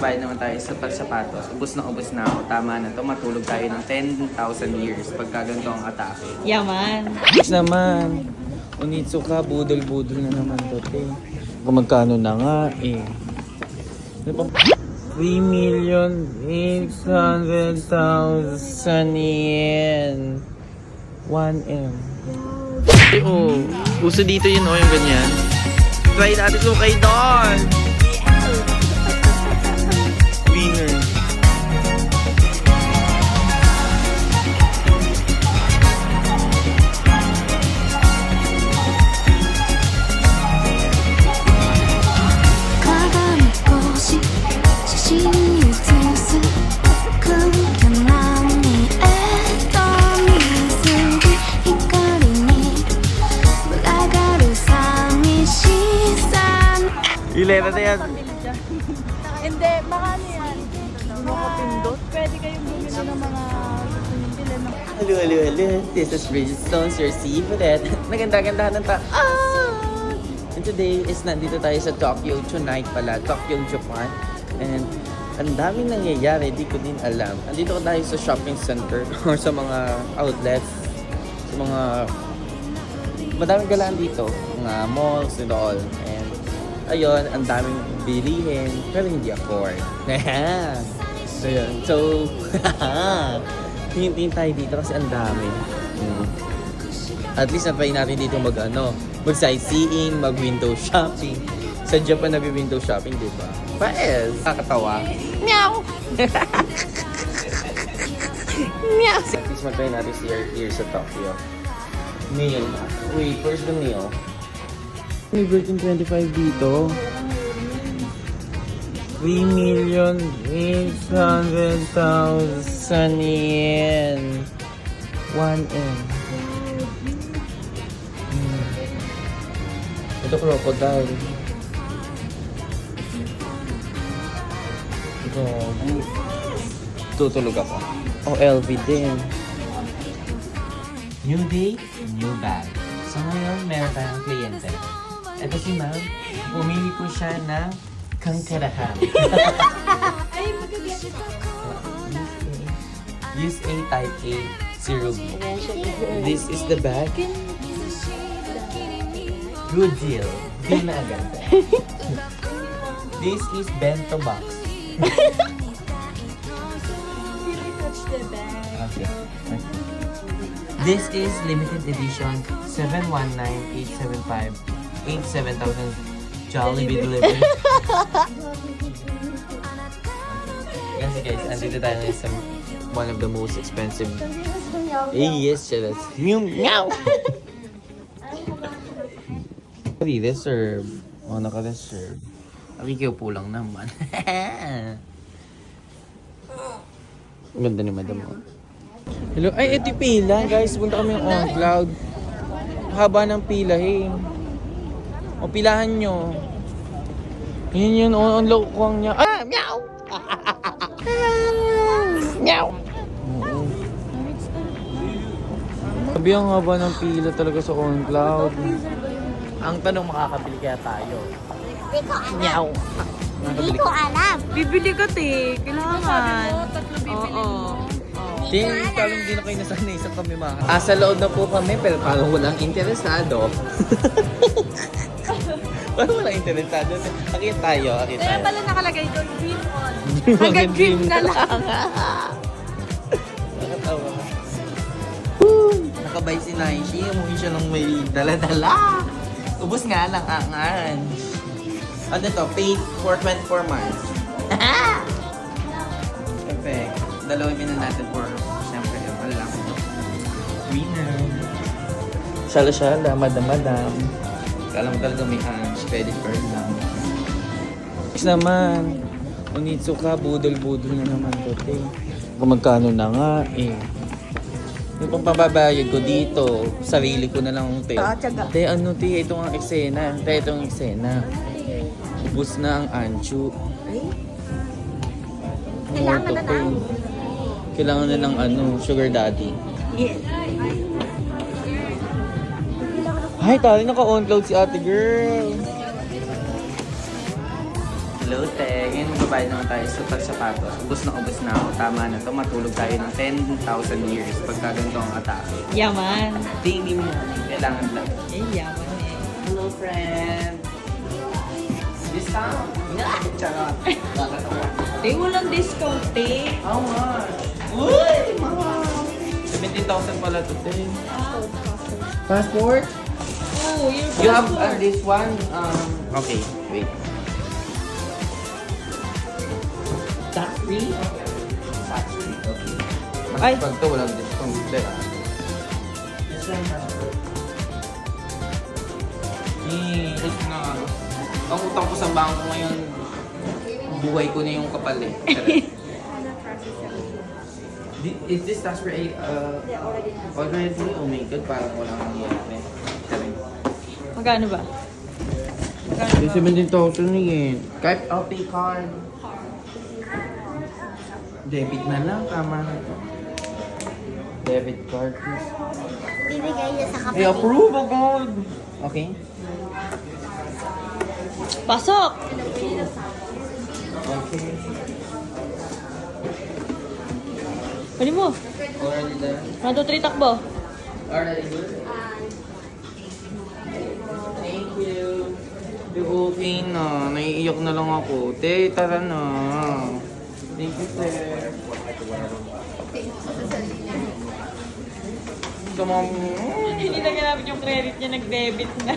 nagbayad naman tayo sa sapatos. Ubus na ako. Tama na to. Matulog tayo ng 10,000 years pagka ganito ang atake. Yaman. Yes naman. Unitsuka, budol-budol na naman to, te. Kung magkano na nga, eh. 3,800,000 yen. 1M. Oh, uso dito yun, oh, yung ganyan. Try natin sumukay doon. Winner. Ilera na yan. Hindi, baka ano yan. Makapindot. Pwede kayong bumili ng mga gusto niyong bilhin. Hello. This is Bridgestone's, your favorite. Naganda-gandahan ng And today is nandito tayo sa Tokyo tonight pala. Tokyo, Japan. And ang daming nangyayari, di ko din alam. Andito tayo sa shopping center or sa mga outlets. Sa mga... Madaming galaan dito. Mga malls and all. And ayun, ang daming bilihin, pero hindi afford. So yun. So, tingin tayo dito kasi ang dami. At least natry natin dito mag-sightseeing, mag-window shopping. Sa Japan nag-window shopping, di ba? Paes! Kakatawa. Meow! Meow! At least mag-try natin here sa Tokyo. Meal. Wait, where's the meal? May Virgin 25 dito. 3,800,000 yen. 1M. Ito crocodile. Ito. Tutulog ako. Oh, LV din. New day, new bag. So ngayon, meron tayong kliyente. Ito si ma'am, pumili po siya ng kangkarahan. Ay, magaganda ito. Use A type A, 0B. This is the bag. Good deal. Di na agad. This is bento box. Really touch the bag. Okay. This is limited edition 719875. 87,000 Jollibee delivery. Guys, andito tayo ngayon sa one of the most expensive. Yes, siya. Meow! Reserve. Oh, naka-reserve. Nakikiupo lang naman. Ganda ni madam mo. Hello. Ay, ito yung pila. Guys, punta kami on cloud. Haba ng pila, eh. O, pilahan nyo. Yun, on lokwang niya. Ah! Meow! Meow! Sabi ang haba ng pila talaga sa on cloud. Ang tanong, makakabili kaya tayo? Meow! Hindi ko alam. Bibili ka, te. Kailangan. Oo. Parang hindi na kayo nasanay sa kami mga. Sa loob na po kami, pero parang walang interesado. Parang walang interesado. Akit tayo. Kaya pala nakalagay doon, dream on. Hanggang dream ka lang. Nakatawa. Nakabay si Naishi. Umuwi siya ng may dala-dala. Ubus nga lang angan. Ano to? Paid for 24 months. Perfect. Dalawin din natin for, siyempre, ano lang. Winner. Shala-shala, madam-madam. Kala mo talaga may credit card lang. Next naman, Unitsuka, budol-budol na naman to, te. Kung magkano na nga, eh. Yung pang pababayad ko dito, sarili ko na lang, te. Te, ano, te, ito ang eksena. Te, ito ang eksena. Ubus na ang anchu. Kailangan na lang. Kailangan na ng sugar daddy. Yes. Ay, tali, naka-on cloud si ate girl. Hello, te. Ngayon magbabayad naman tayo sa pagsapatos. Ubus na ako. Tama na to. Matulog tayo ng 10,000 years pagka ganito ang atake. Yaman. Hindi mo kailangan lang. Eh, yaman eh. Hello, friend. Discount? Charot. Nakakatawa. Te, walang discount, te. How much? Uy! Mama! 17,000 pala to, te. Passport? Oh, your You have passport. this one? Okay, wait. Tax free? Tax free, okay. Ay. Pag to, walang discount. Diba? Ito na. Ang utang ko sa bangko ngayon, buhay ko na yung kapal eh. Is this tax for 8? Already? Oh my God, parang walang nangyayari. Magkano ba? Yung 17,000 na yun. Kahit pay card. Debit na lang, tama na to. Debit card, please. Bibigay niya sa Hey, kapatid. approve agad! Okay? Pasok! Okay. Pwede mo. Already done? 1, 2, 3, takbo. Already good? Thank you. Okay na. Naiiyak na lang ako. Te, tara na. Thank you, sir. Come on. Hindi na ginamit yung credit niya, nag-debit na.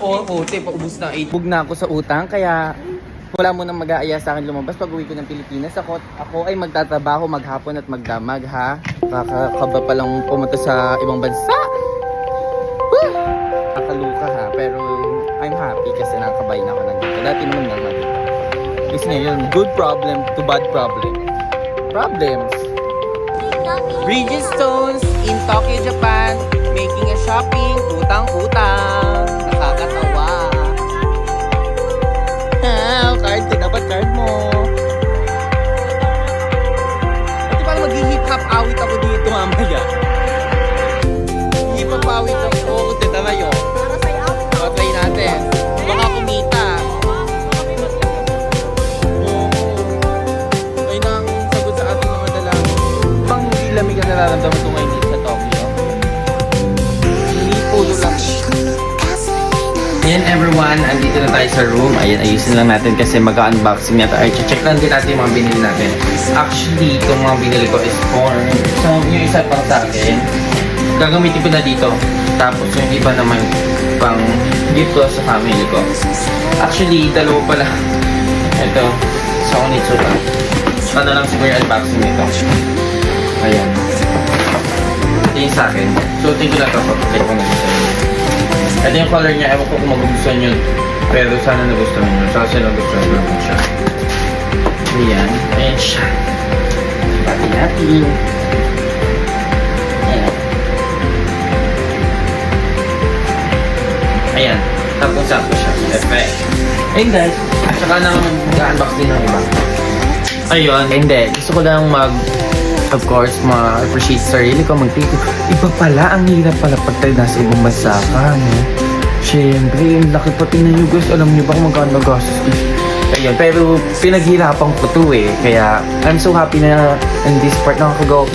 Oo, te, paubos na 8. Bug na ako sa utang, kaya wala mo nang mag-aaya sa akin lumabas pag uwi ko ng Pilipinas. Ako ay magtatrabaho maghapon at magdamag, ha? Kakakaba pa lang pumunta sa ibang bansa. Woo! Kakaluka, ha? Pero I'm happy kasi nakakabay na ako ng dito. Dati naman lang dito. Kasi ngayon, good problem to bad problem. Problems. Bridgestones in Tokyo, Japan. Making a shopping, utang-utang. Nakakatawa. Card ka, dapat card mo. Ito parang mag-hip-hop awit ako dito mamaya. Hip-hop awit ako. Oo, tara yun. O, try natin. Baka kumita. Oo. Ay nang sagot sa ating mga dalangin. Bang hindi lamig ang nararamdaman ko ngayon dito sa Tokyo? Hindi pulo lang. Ayan everyone, andito na tayo sa room. Ayan, ayusin lang natin kasi mag-unboxing natin. Ay, check lang din natin yung mga binili natin. Actually, itong mga binili ko is for... So, yung isa pang sa akin, gagamitin ko na dito. Tapos yung iba naman pang gift ko sa family ko. Actually, dalawa pala. Ito, sa Onitsuka. Ano lang siguro yung unboxing nito. Ayan. Ito yung sa akin. So, tingin ko na ito. Check ko na ito. Ito yung color niya, ewan ko kung magugustuhan yun. Pero sana nagustuhan nyo. Saka sila nagustuhan ko naman siya. Ayan. Ayan siya. Pati natin. Ayan. Ayan. Tapos sakto siya. Effect. Ayun guys. At saka nang mag-unbox din ng iba. Ayun. Hindi. Gusto ko lang of course, ma-appreciate sa sarili ko, mag-thank you. Iba pala, ang hirap pala pag tayo nasa ibang bansa ka, no? Siyempre, ang laki pa tingnan nyo guys, alam nyo ba kung magkano gastos ko? Ayun, pero pinaghirapan ko to eh, kaya I'm so happy na in this part nakakaganto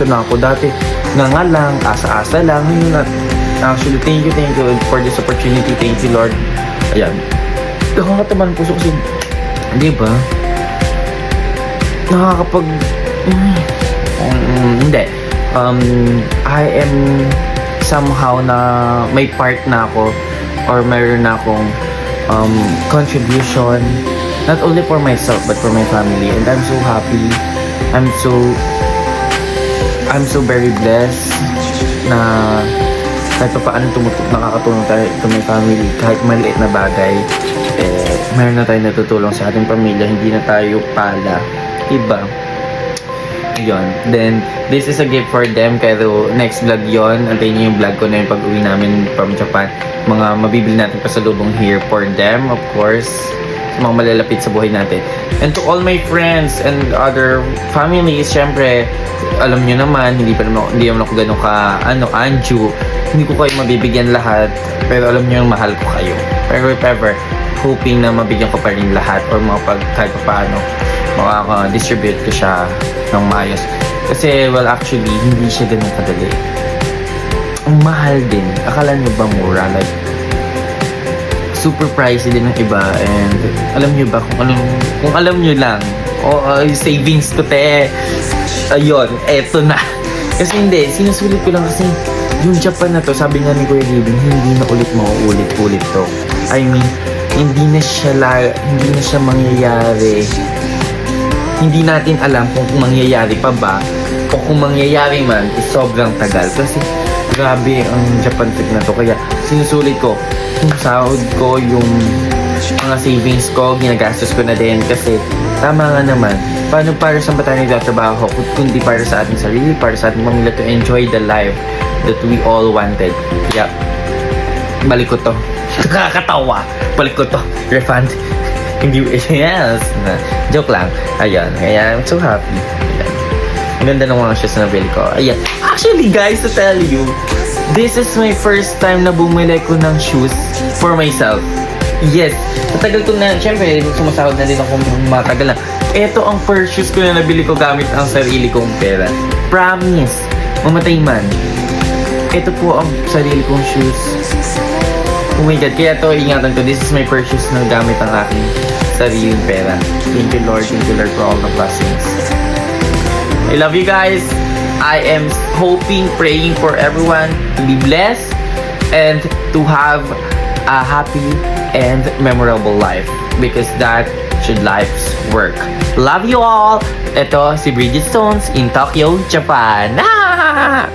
na ako. Dati nga lang, asa-asa lang, ngayon actually, thank you for this opportunity, thank you Lord. Ayan, nakakataman puso kasi, di ba? Nakakapag... hindi. I am somehow na may part na ako or mayroon na akong contribution not only for myself but for my family, and I'm so happy. I'm so very blessed na kahit pa paano nakakatulong tayo to my family, kahit maliit na bagay meron na tayo natutulong sa ating pamilya, hindi na tayo pala iba. Yun. Then, this is a gift for them. Kaya next vlog yon. Antayin nyo yung vlog ko na yung pag-uwi namin from Japan. Mga mabibili natin pasalubong here for them, of course. sa mga malalapit sa buhay natin. And to all my friends and other families, syempre, alam nyo naman, hindi naman ako ganun ka, Anju. Hindi ko kayo mabibigyan lahat, pero alam nyo yung mahal ko kayo. Pero if ever, hoping na mabigyan ko pa rin lahat or kahit pa paano, makaka-distribute ko siya ng maayos. Kasi, well, actually, hindi siya ganun kadali. Ang mahal din. Akala nyo ba mura? Like, super pricey din ng iba. And alam nyo ba kung alam nyo lang, savings ko te. Ayun, eto na. Kasi hindi, sinusulit ko lang kasi yung Japan na to, sabi nga ni Kuya Gavin, hindi na ulit mauulit-ulit to. I mean, hindi na siya mangyayari. Hindi natin alam kung mangyayari pa ba o kung mangyayari man, sobrang tagal. Kasi grabe ang Japan trip na to. Kaya sinusulit ko yung sahod ko, yung mga savings ko, ginagastos ko na din. Kasi tama nga naman, paano para sa ba tayo nagtatrabaho kundi para sa ating sarili, para sa ating pamilya to enjoy the life that we all wanted. Kaya balik ko to. Nakakatawa. Balik ko to. Refund. Hindi, yes. Joke lang. Ayan. Kaya I'm so happy. Ayan. Ang ganda ng mga shoes na nabili ko. Ayan. Actually, guys, to tell you, this is my first time na bumili ko ng shoes for myself. Yes. Matagal ko na, syempre, sumasahod na din ako matagal na. Ito ang first shoes ko na nabili ko gamit ang sarili kong pera. Promise. Mamatay man. Ito po ang sarili kong shoes. Oh my God, kaya to ingatan ko. This is my purchase na gamit ang aking sariling pera. Thank you Lord for all the blessings. I love you guys. I am hoping, praying for everyone to be blessed and to have a happy and memorable life because that should life's work. Love you all. Ito si Bridget Stones in Tokyo, Japan. Ah!